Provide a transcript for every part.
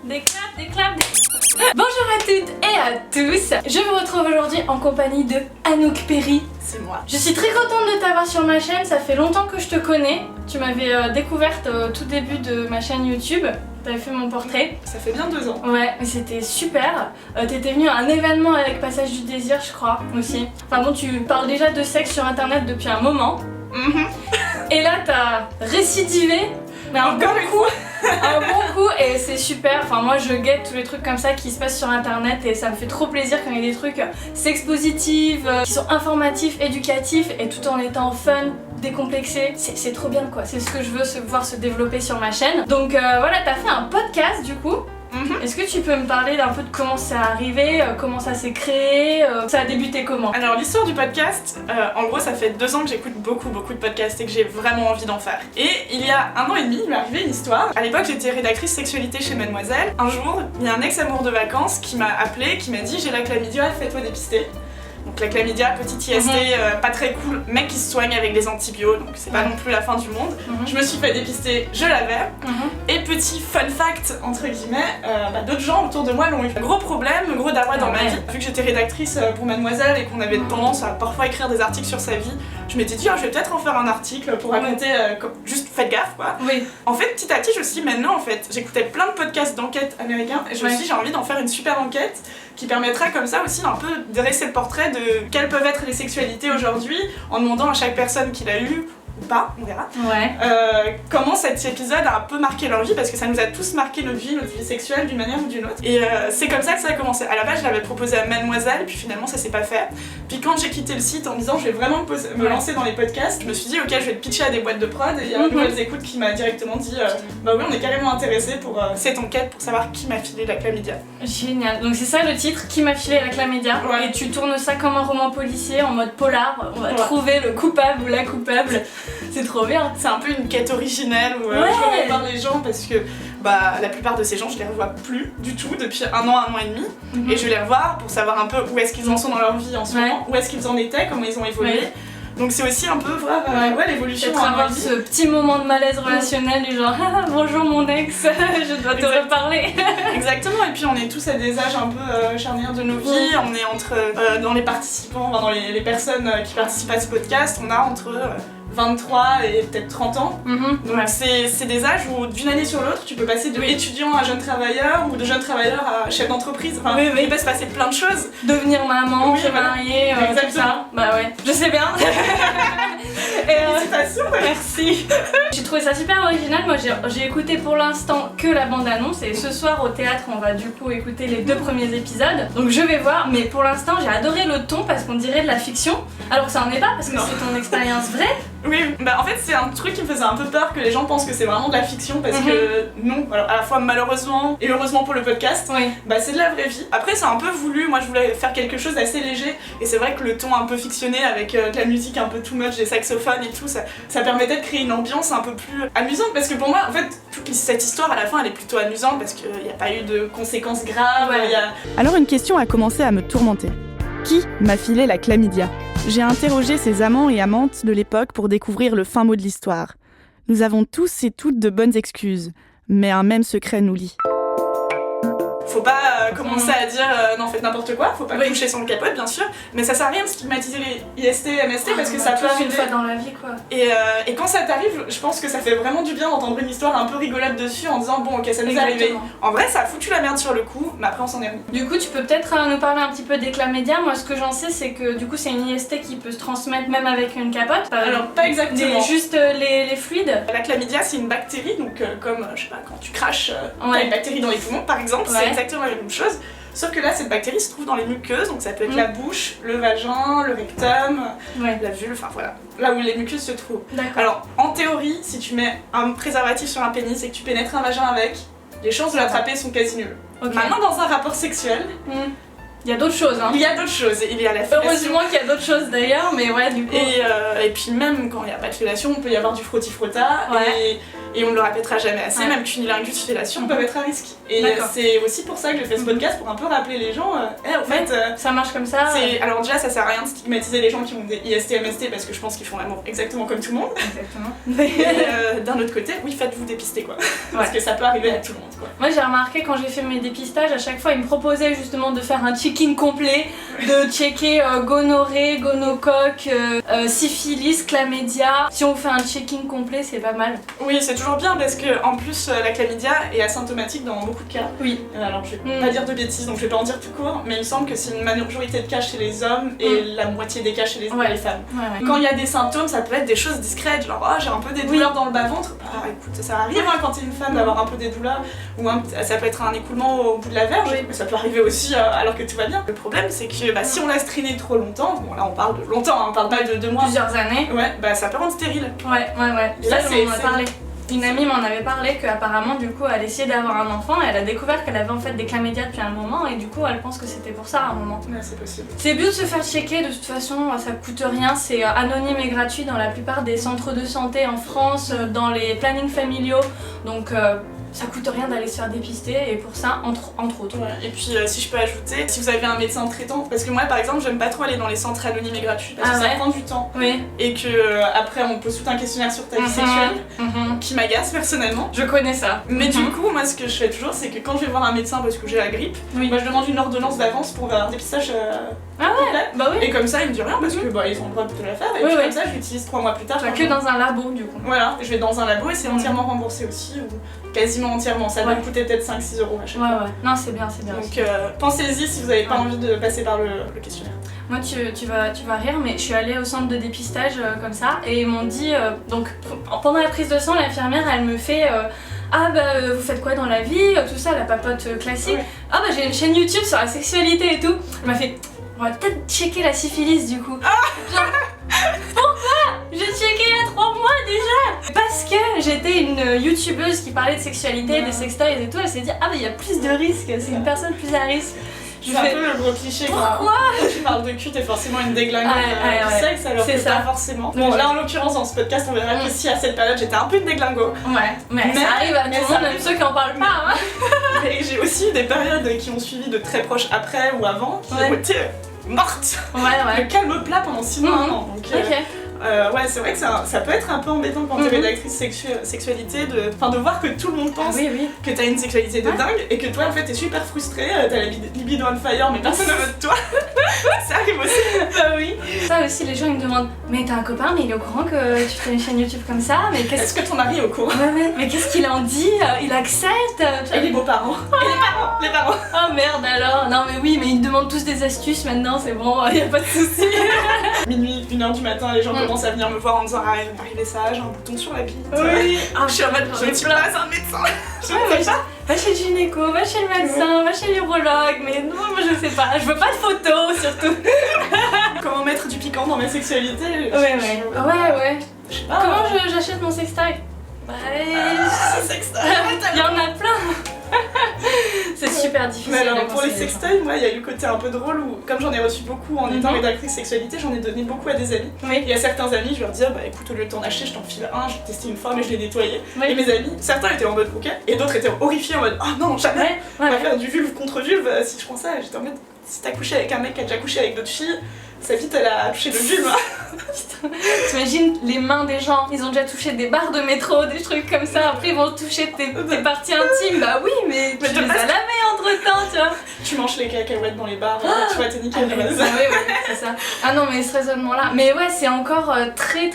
Des claps. Bonjour à toutes et à tous. Je vous retrouve aujourd'hui en compagnie de Anouk Perry. C'est moi. Je suis très contente de t'avoir sur ma chaîne, ça fait longtemps que je te connais. Tu m'avais découverte au tout début de ma chaîne YouTube. T'avais fait mon portrait. Ça fait bien 2 ans. Ouais, mais c'était super. T'étais venue à un événement avec Passage du Désir, je crois, aussi. Enfin bon, tu parles déjà de sexe sur internet depuis un moment. Et là, t'as récidivé. Mais un bon coup et c'est super, enfin moi je guette tous les trucs comme ça qui se passent sur internet et ça me fait trop plaisir quand il y a des trucs sex positifs, qui sont informatifs, éducatifs et tout en étant fun, décomplexé, c'est trop bien quoi, c'est ce que je veux voir se développer sur ma chaîne. Donc voilà, t'as fait un podcast du coup. Est-ce que tu peux me parler d'un peu de comment c'est arrivé, comment ça s'est créé, ça a débuté comment? Alors l'histoire du podcast, en gros ça fait 2 ans que j'écoute beaucoup de podcasts et que j'ai vraiment envie d'en faire. Et il y a 1 an et demi, il m'est arrivé une histoire. À l'époque j'étais rédactrice sexualité chez Mademoiselle. Un jour, il y a un ex-amour de vacances qui m'a appelé, qui m'a dit j'ai la chlamydia, fais-toi dépister. Donc la chlamydia, petite IST, pas très cool, mec qui se soigne avec des antibiotiques, donc c'est pas non plus la fin du monde. Je me suis fait dépister, je l'avais. Et petit fun fact, entre guillemets, d'autres gens autour de moi l'ont eu. Gros problème, gros dawa dans ma vie. Vu que j'étais rédactrice pour Mademoiselle et qu'on avait tendance à parfois écrire des articles sur sa vie, je m'étais dit je vais peut-être en faire un article pour raconter, juste faites gaffe quoi. En fait, petit à petit, je me suis dit maintenant en fait, j'écoutais plein de podcasts d'enquête américains et je me suis dit j'ai envie d'en faire une super enquête qui permettra comme ça aussi d'un peu dresser le portrait de quelles peuvent être les sexualités aujourd'hui en demandant à chaque personne qui l'a eu ou pas, on verra, comment cet épisode a un peu marqué leur vie parce que ça nous a tous marqué notre vie sexuelle d'une manière ou d'une autre. Et c'est comme ça que ça a commencé. À la base, je l'avais proposé à Mademoiselle, puis finalement ça s'est pas fait. Puis quand j'ai quitté le site en disant je vais vraiment me lancer dans les podcasts, je me suis dit ok, je vais te pitcher à des boîtes de prod et il y a Nouvelles Écoutes qui m'a directement dit bah oui, on est carrément intéressé pour cette enquête pour savoir qui m'a filé la chlamydia. Génial, donc c'est ça le titre, qui m'a filé la chlamydia. Et tu tournes ça comme un roman policier en mode polar, on va trouver le coupable ou la coupable. C'est trop bien. C'est un peu une quête originelle où je vais voir les gens parce que la plupart de ces gens je les revois plus du tout depuis 1 an et demi et je vais les revoir pour savoir un peu où est-ce qu'ils en sont dans leur vie en ce moment, où est-ce qu'ils en étaient, comment ils ont évolué. Donc c'est aussi un peu voir l'évolution. Peut-être avoir ce petit moment de malaise relationnel du genre bonjour mon ex, je dois te reparler. Exactement, et puis on est tous à des âges un peu charnières de nos vies, on est entre, dans les participants, dans les personnes qui participent à ce podcast, on a entre 23 et peut-être 30 ans. Donc c'est des âges où d'une année sur l'autre tu peux passer de étudiant à jeune travailleur ou de jeune travailleur à chef d'entreprise. Enfin, il peut se passer plein de choses. Devenir maman, se marier, tout ça. Bah ouais, je sais bien. Félicitations. Merci. J'ai trouvé ça super original. Moi j'ai écouté pour l'instant que la bande-annonce et ce soir au théâtre on va du coup écouter les 2 premiers épisodes. Donc je vais voir, mais pour l'instant j'ai adoré le ton parce qu'on dirait de la fiction. Alors que ça en est pas parce que c'est ton expérience vraie. Oui, en fait c'est un truc qui me faisait un peu peur que les gens pensent que c'est vraiment de la fiction parce que non, alors à la fois malheureusement et heureusement pour le podcast, c'est de la vraie vie. Après c'est un peu voulu, moi je voulais faire quelque chose d'assez léger et c'est vrai que le ton un peu fictionné avec de la musique un peu too much, des saxophones et tout, ça permettait de créer une ambiance un peu plus amusante parce que pour moi en fait toute cette histoire à la fin elle est plutôt amusante parce qu'il n'y a pas eu de conséquences graves. Alors une question a commencé à me tourmenter. Qui m'a filé la chlamydia ? J'ai interrogé ses amants et amantes de l'époque pour découvrir le fin mot de l'histoire. Nous avons tous et toutes de bonnes excuses, mais un même secret nous lie. Faut pas commencer à dire non faites n'importe quoi, faut pas coucher sans le capote bien sûr, mais ça sert à rien de stigmatiser les IST, MST parce que ça peut arriver une fois dans la vie quoi. Et quand ça t'arrive, je pense que ça fait vraiment du bien d'entendre une histoire un peu rigolote dessus en disant bon ok ça nous est arrivé. En vrai ça a foutu la merde sur le coup, mais après on s'en est remis. Du coup tu peux peut-être nous parler un petit peu des chlamydia. Moi ce que j'en sais c'est que du coup c'est une IST qui peut se transmettre même avec une capote. Alors pas exactement. Juste les fluides. La chlamydia c'est une bactérie donc comme je sais pas quand tu craches t'as une bactérie dans les poumons par exemple, c'est exactement la même chose. Sauf que là, cette bactérie se trouve dans les muqueuses, donc ça peut être la bouche, le vagin, le rectum, la vulve, enfin voilà, là où les muqueuses se trouvent. Alors, en théorie, si tu mets un préservatif sur un pénis et que tu pénètres un vagin avec, les chances de l'attraper sont quasi nulles. Maintenant, dans un rapport sexuel, Il y a d'autres choses, hein. Il y a d'autres choses, il y a la fellation. Heureusement qu'il y a d'autres choses d'ailleurs, mais ouais, du coup. Et puis même quand il n'y a pas de fellation, on peut y avoir du frotti-frotta, et on ne le répétera jamais assez, même cunilingus, fellation peuvent être à risque. Et c'est aussi pour ça que j'ai fait ce podcast, pour un peu rappeler les gens, au fait... ça marche comme ça. Alors déjà, ça sert à rien de stigmatiser les gens qui ont des IST, MST, parce que je pense qu'ils font l'amour exactement comme tout le monde. Exactement. Et d'un autre côté, oui, faites-vous dépister, quoi. Parce que ça peut arriver à tout le monde, quoi. Moi j'ai remarqué quand j'ai fait mes dépistages, à chaque fois ils me proposaient justement de faire un check-in complet, de checker gonorrhée, gonocoque, syphilis, chlamydia. Si on fait un check-in complet, c'est pas mal. Oui, c'est toujours bien parce que en plus la chlamydia est asymptomatique dans beaucoup de cas. Oui. Alors je vais pas dire de bêtises, donc je vais pas en dire tout court, mais il me semble que c'est une majorité de cas chez les hommes et la moitié des cas chez les femmes. Quand il y a des symptômes, ça peut être des choses discrètes, genre oh, j'ai un peu des douleurs dans le bas-ventre. Ah écoute, ça arrive hein, quand t'es une femme d'avoir un peu des douleurs, ou ça peut être un écoulement au bout de la verge, mais ça peut arriver aussi alors que tout va bien. Le problème c'est que si on laisse traîner trop longtemps, bon là on parle de longtemps, hein, on parle pas de 2 mois. Plusieurs années. Ouais, bah ça peut rendre stérile. Ouais. Et là, on en a parlé. Une amie m'en avait parlé qu'apparemment du coup elle essayait d'avoir un enfant et elle a découvert qu'elle avait en fait des chlamydia depuis un moment et du coup elle pense que c'était pour ça à un moment. Ouais, c'est possible. C'est mieux de se faire checker, de toute façon ça coûte rien, c'est anonyme et gratuit dans la plupart des centres de santé en France, dans les plannings familiaux, donc ça coûte rien d'aller se faire dépister et pour ça entre autres. Ouais. Et puis si je peux ajouter, si vous avez un médecin traitant, parce que moi par exemple j'aime pas trop aller dans les centres anonymes et gratuits parce que ça prend du temps et que après on pose tout un questionnaire sur ta vie sexuelle qui m'agace personnellement. Je connais ça. Mais du coup moi ce que je fais toujours c'est que quand je vais voir un médecin parce que j'ai la grippe, moi je demande une ordonnance d'avance pour avoir un dépistage complet. Et comme ça il me dit rien parce que ils ont le droit de te la faire et puis comme ça je l'utilise 3 mois plus tard. Que dans un labo du coup. Voilà, je vais dans un labo et c'est entièrement remboursé aussi, ou quasiment entièrement, ça doit me coûter peut-être 5-6 euros à chaque fois. Non c'est bien. Donc pensez-y si vous n'avez pas envie de passer par le questionnaire. Moi tu vas rire mais je suis allée au centre de dépistage comme ça et ils m'ont dit, donc pendant la prise de sang l'infirmière elle me fait ah bah vous faites quoi dans la vie, tout ça, la papote classique. Ah bah j'ai une chaîne YouTube sur la sexualité et tout. Elle m'a fait on va peut-être checker la syphilis du coup. Genre, pourquoi j'ai checké il y a 3 mois déjà? Parce que j'étais une youtubeuse qui parlait de sexualité, des sextoys et tout, elle s'est dit ah bah il y a plus de risques, c'est une personne plus à risque. C'est un peu le gros cliché pourquoi quand tu parles de cul, t'es forcément une déglingueuse du sexe alors que pas forcément. Bon là en l'occurrence dans ce podcast on verra que si à cette période j'étais un peu une déglingo. Mais ça arrive à tout le monde, même ceux qui en parlent pas hein. Et j'ai aussi eu des périodes qui ont suivi de très proches après ou avant qui ont été mortes. Le calme plat pendant 6 mois, un an. Donc, c'est vrai que ça peut être un peu embêtant quand t'es rédactrice sexualité de voir que tout le monde pense que t'as une sexualité de dingue et que toi en fait t'es super frustrée, t'as la libido on fire mais personne ne veut de toi. Ça arrive aussi. Ça aussi les gens ils me demandent mais t'as un copain mais il est au courant que tu fais une chaîne YouTube comme ça, mais est-ce que ton mari est au courant? Mais qu'est-ce qu'il en dit? Il accepte? Et les beaux-parents. Et les parents. Oh merde alors. Non mais oui mais ils me demandent tous des astuces maintenant, c'est bon, y a pas de soucis. Minuit, 1h du matin, les gens commencent à venir me voir en me disant ah il m'est arrivé ça, j'ai un bouton sur la bite. Je suis en mode je ne suis pas un médecin. Va chez le gynéco, va chez le médecin, va chez l'urologue, mais non moi je sais pas, je veux pas de photos surtout. Comment mettre du piquant dans ma sexualité? Ouais. Je sais pas. Comment j'achète mon sextoy? Sextoy. Il y en a plein. C'est super difficile. Mais alors pour les sextoys, moi il y a eu le côté un peu drôle où comme j'en ai reçu beaucoup en étant rédactrice sexualité, j'en ai donné beaucoup à des amis. Et à certains amis je leur disais bah écoute au lieu de t'en acheter je t'en file un, j'ai testé une fois mais je l'ai nettoyé. Et mes amis, certains étaient en mode ok et d'autres étaient horrifiés en mode oh non jamais on va faire du vulve contre vulve si je prends ça. J'étais en mode si t'as couché avec un mec qui a déjà couché avec d'autres filles, sa bite elle a touché le vulve. T'imagines les mains des gens, ils ont déjà touché des barres de métro, des trucs comme ça, après ils vont toucher tes parties intimes, bah oui mais tu les as lavées entre temps tu vois. Tu manges les cacahuètes dans les bars, tu vois t'es nickel. C'est ça. Ah non mais ce raisonnement là, mais ouais c'est encore très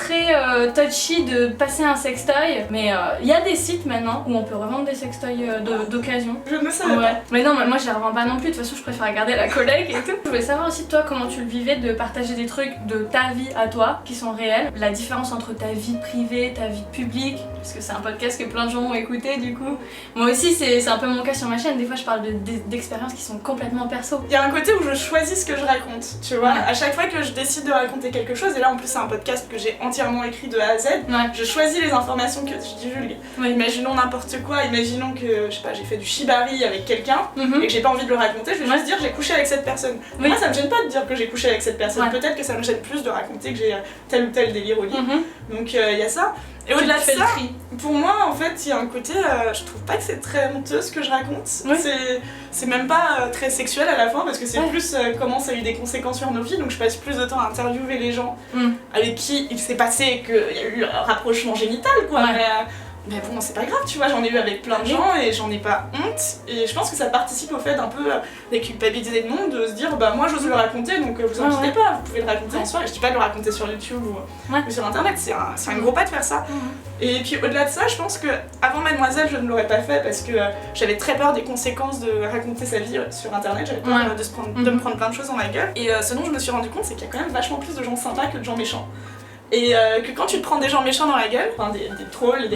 touchy de passer un sextoy, mais il y a des sites maintenant où on peut revendre des sextoys d'occasion. Je ne savais pas. Mais non mais moi je les revends pas non plus, de toute façon je préfère garder la collègue et tout. Je voulais savoir aussi toi comment tu le vivais de partager des trucs de ta vie à toi qui sont réels, la différence entre ta vie privée, ta vie publique. parce que c'est un podcast que plein de gens ont écouté du coup. Moi aussi c'est un peu mon cas sur ma chaîne, des fois je parle d'expériences qui sont complètement perso. Il y a un côté où je choisis ce que je raconte, tu vois. Ouais. À chaque fois que je décide de raconter quelque chose, et là en plus c'est un podcast que j'ai entièrement écrit de A à Z, Ouais. je choisis les informations que je divulgue. Ouais. Imaginons n'importe quoi, imaginons que, je sais pas, j'ai fait du shibari avec quelqu'un et que j'ai pas envie de le raconter, je vais juste dire j'ai couché avec cette personne. Oui. Moi ça me gêne pas de dire que j'ai couché avec cette personne, Ouais. peut-être que ça me gêne plus de raconter que j'ai tel ou tel délire au lit. Donc il y a ça. Et Tu au-delà de fais le ça, tri. pour moi en fait il y a un côté, je trouve pas que c'est très honteux ce que je raconte. Oui. C'est même pas très sexuel à la fin parce que c'est Ouais. plus comment ça a eu des conséquences sur nos vies, donc je passe plus de temps à interviewer les gens avec qui il s'est passé qu'il y a eu un rapprochement génital quoi. Ouais. Mais bon, c'est pas grave, tu vois, j'en ai eu avec plein de gens et j'en ai pas honte. Et je pense que ça participe au fait d'un peu déculpabiliser le monde, de se dire bah moi j'ose le raconter donc vous inquiétez pas, vous pouvez le raconter en soirée. Je dis pas de le raconter sur YouTube ou sur internet, c'est un gros pas de faire ça. Et puis au-delà de ça, je pense que avant Mademoiselle, je ne l'aurais pas fait parce que j'avais très peur des conséquences de raconter sa vie sur internet, j'avais peur de me prendre plein de choses dans la gueule. Et ce dont je me suis rendu compte, c'est qu'il y a quand même vachement plus de gens sympas que de gens méchants. Et que quand tu te prends des gens méchants dans la gueule, enfin des trolls,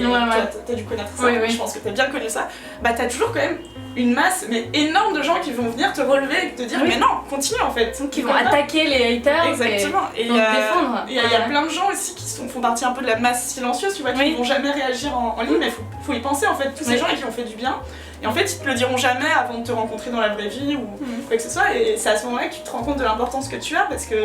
t'as dû connaître ça, je pense que t'as bien connu ça, bah t'as toujours quand même une masse mais énorme de gens qui vont venir te relever et te dire mais non, continue en fait. Qui vont attaquer les haters. Exactement. Et te défendre. il y a plein de gens aussi qui font partie un peu de la masse silencieuse, tu vois, qui vont jamais réagir en ligne, mais faut y penser en fait, tous ces gens qui ont fait du bien. Et en fait, ils te le diront jamais avant de te rencontrer dans la vraie vie ou quoi que ce soit. Et c'est à ce moment-là que tu te rends compte de l'importance que tu as parce que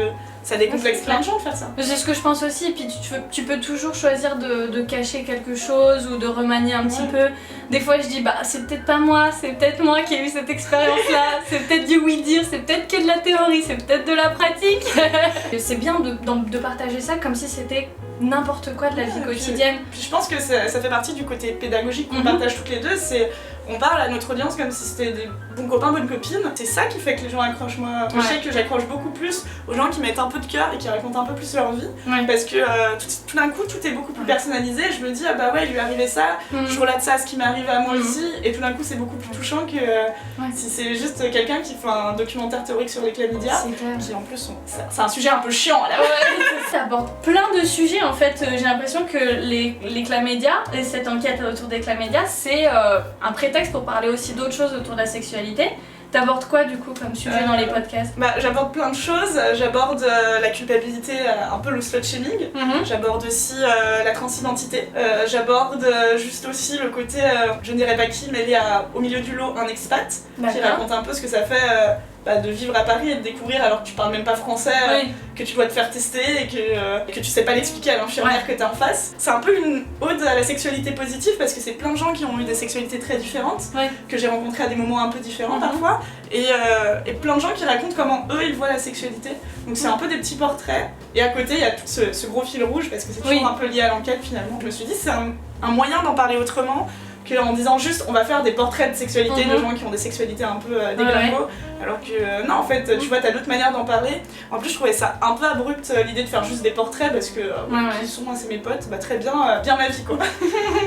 ça décomplexe plein de gens de faire ça. C'est ce que je pense aussi. Et puis tu peux toujours choisir de cacher quelque chose ou de remanier un petit peu. Des fois, je dis bah c'est peut-être pas moi, c'est peut-être moi qui ai eu cette expérience-là. C'est peut-être du oui-dire, c'est peut-être que de la théorie, c'est peut-être de la pratique. C'est bien de partager ça comme si c'était n'importe quoi de la vie quotidienne. Puis je pense que ça fait partie du côté pédagogique qu'on partage toutes les deux, c'est on parle à notre audience comme si c'était des bons copains, bonnes copines. C'est ça qui fait que les gens accrochent. Moi, je sais que j'accroche beaucoup plus aux gens qui mettent un peu de cœur et qui racontent un peu plus leur vie. Parce que tout d'un coup, tout est beaucoup plus personnalisé. Je me dis, ah bah ouais, il lui est arrivé ça, je relate ça à ce qui m'est arrivé à moi aussi. Et tout d'un coup, c'est beaucoup plus touchant que si c'est juste quelqu'un qui fait un documentaire théorique sur les chlamydia. Qui en plus, c'est un sujet un peu chiant à la Ça aborde plein de sujets en fait. J'ai l'impression que les chlamydia et cette enquête autour des chlamydia, c'est un prétexte pour parler aussi d'autres choses autour de la sexualité. T'abordes quoi du coup comme sujet dans les podcasts? Bah, j'aborde plein de choses, j'aborde la culpabilité, un peu le slut shaming, j'aborde aussi la transidentité, j'aborde juste aussi le côté, je ne dirais pas qui, mais il y a au milieu du lot un expat qui raconte un peu ce que ça fait de vivre à Paris et de découvrir alors que tu parles même pas français, que tu dois te faire tester et que tu sais pas l'expliquer à l'infirmière que t'es en face. C'est un peu une ode à la sexualité positive parce que c'est plein de gens qui ont eu des sexualités très différentes, que j'ai rencontrés à des moments un peu différents parfois, et plein de gens qui racontent comment eux ils voient la sexualité. Donc c'est un peu des petits portraits, et à côté il y a tout ce gros fil rouge parce que c'est toujours un peu lié à l'enquête finalement. Je me suis dit c'est un moyen d'en parler autrement qu'en disant juste on va faire des portraits de sexualité de gens qui ont des sexualités un peu déglingos, alors que non en fait tu vois t'as d'autres manières d'en parler. En plus je trouvais ça un peu abrupt l'idée de faire juste des portraits parce que qui sont moi c'est mes potes, bah très bien ma vie quoi.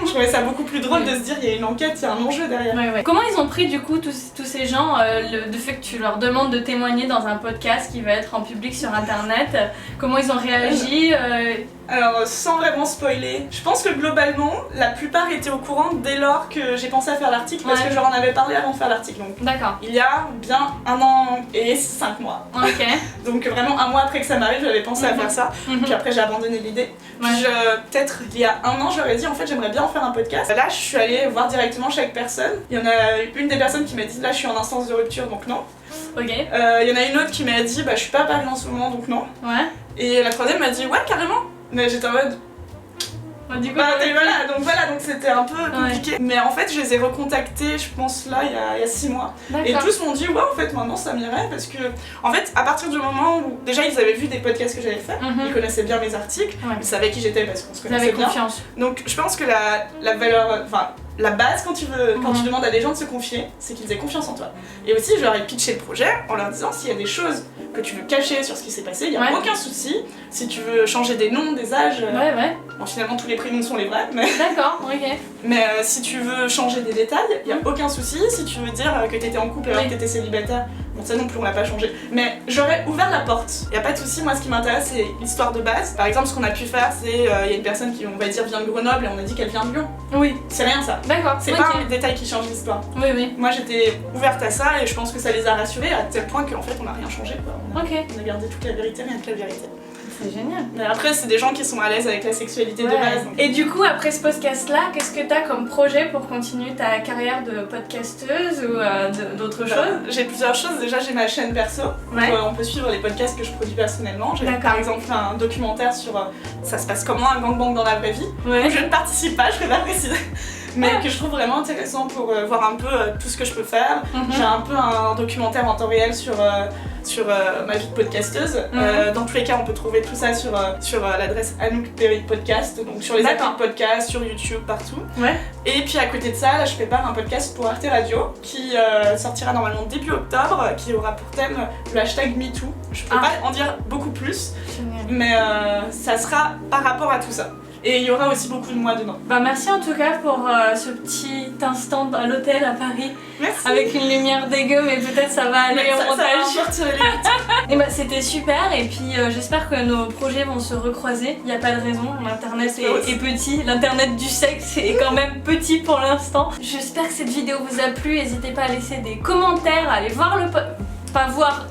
Je trouvais ça beaucoup plus drôle de se dire il y a une enquête, il y a un enjeu derrière. Comment ils ont pris du coup tous ces gens le fait que tu leur demandes de témoigner dans un podcast qui va être en public sur internet, comment ils ont réagi? Alors, sans vraiment spoiler, je pense que globalement, la plupart étaient au courant dès lors que j'ai pensé à faire l'article parce que je leur en avais parlé avant de faire l'article. Donc, il y a bien 1 an et 5 mois. Donc, vraiment 1 mois après que ça m'arrive, j'avais pensé à faire ça. Puis après, j'ai abandonné l'idée. Puis, peut-être il y a 1 an, j'aurais dit en fait, j'aimerais bien en faire un podcast. Là, je suis allée voir directement chaque personne. Il y en a une des personnes qui m'a dit là, je suis en instance de rupture donc non. Il y en a une autre qui m'a dit bah, je suis pas à Paris en ce moment donc non. Et la troisième m'a dit ouais, carrément. Mais j'étais en mode. Du coup, donc c'était un peu compliqué. Mais en fait, je les ai recontactés, je pense là, il y a 6 mois. Et tous m'ont dit, ouais, en fait, maintenant ça m'irait. Parce que, en fait, à partir du moment où. Déjà, ils avaient vu des podcasts que j'avais fait, ils connaissaient bien mes articles, ils savaient qui j'étais parce qu'on se connaissait bien. Confiance. Donc, je pense que la valeur. Enfin, la base quand tu demandes à des gens de se confier, c'est qu'ils aient confiance en toi. Et aussi, je leur ai pitché le projet en leur disant s'il y a des choses que tu veux cacher sur ce qui s'est passé, il n'y a aucun souci. Si tu veux changer des noms, des âges, bon, finalement tous les prénoms sont les vrais, mais... D'accord, ok. Mais si tu veux changer des détails, il n'y a aucun souci. Si tu veux dire que t'étais en couple alors que t'étais célibataire, bon ça non plus on l'a pas changé. Mais j'aurais ouvert la porte, il n'y a pas de souci. Moi ce qui m'intéresse c'est l'histoire de base. Par exemple ce qu'on a pu faire c'est, il y a une personne qui on va dire vient de Grenoble et on a dit qu'elle vient de Lyon. Oui. C'est rien ça. D'accord. C'est pas un détail qui change l'histoire. Oui, oui. Moi j'étais ouverte à ça et je pense que ça les a rassurés à tel point qu'en fait on n'a rien changé quoi. On a gardé toute la vérité, rien que la vérité. C'est génial. Mais après, c'est des gens qui sont à l'aise avec la sexualité de base. Donc... Et du coup, après ce podcast-là, qu'est-ce que t'as comme projet pour continuer ta carrière de podcasteuse ou d'autres choses? J'ai plusieurs choses. Déjà, j'ai ma chaîne perso. Donc, on peut suivre les podcasts que je produis personnellement. J'ai par exemple fait un documentaire sur ça se passe comment un gangbang dans la vraie vie. Donc, je ne participe pas, je préfère préciser. Mais que je trouve vraiment intéressant pour voir un peu tout ce que je peux faire. J'ai un peu un documentaire en temps réel sur ma vie de podcasteuse. Dans tous les cas, on peut trouver tout ça sur l'adresse Anouk Perry Podcast, donc sur les applis de podcast, sur YouTube, partout. Et puis à côté de ça, là, je prépare un podcast pour Arte Radio qui sortira normalement début octobre, qui aura pour thème le hashtag MeToo. Je peux pas en dire beaucoup plus, mais ça sera par rapport à tout ça. Et il y aura aussi beaucoup de moi dedans. Bah merci en tout cas pour ce petit instant à l'hôtel à Paris. Merci. Avec une lumière dégueu, mais peut-être ça va aller au montage. Et bah c'était super et puis j'espère que nos projets vont se recroiser. Il n'y a pas de raison, l'internet est petit, l'internet du sexe est quand même petit pour l'instant. J'espère que cette vidéo vous a plu, n'hésitez pas à laisser des commentaires, à aller voir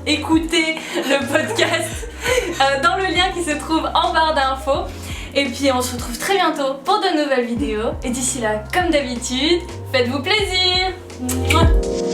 écouter le podcast dans le lien qui se trouve en barre d'infos. Et puis on se retrouve très bientôt pour de nouvelles vidéos. Et d'ici là, comme d'habitude, faites-vous plaisir. Mouah.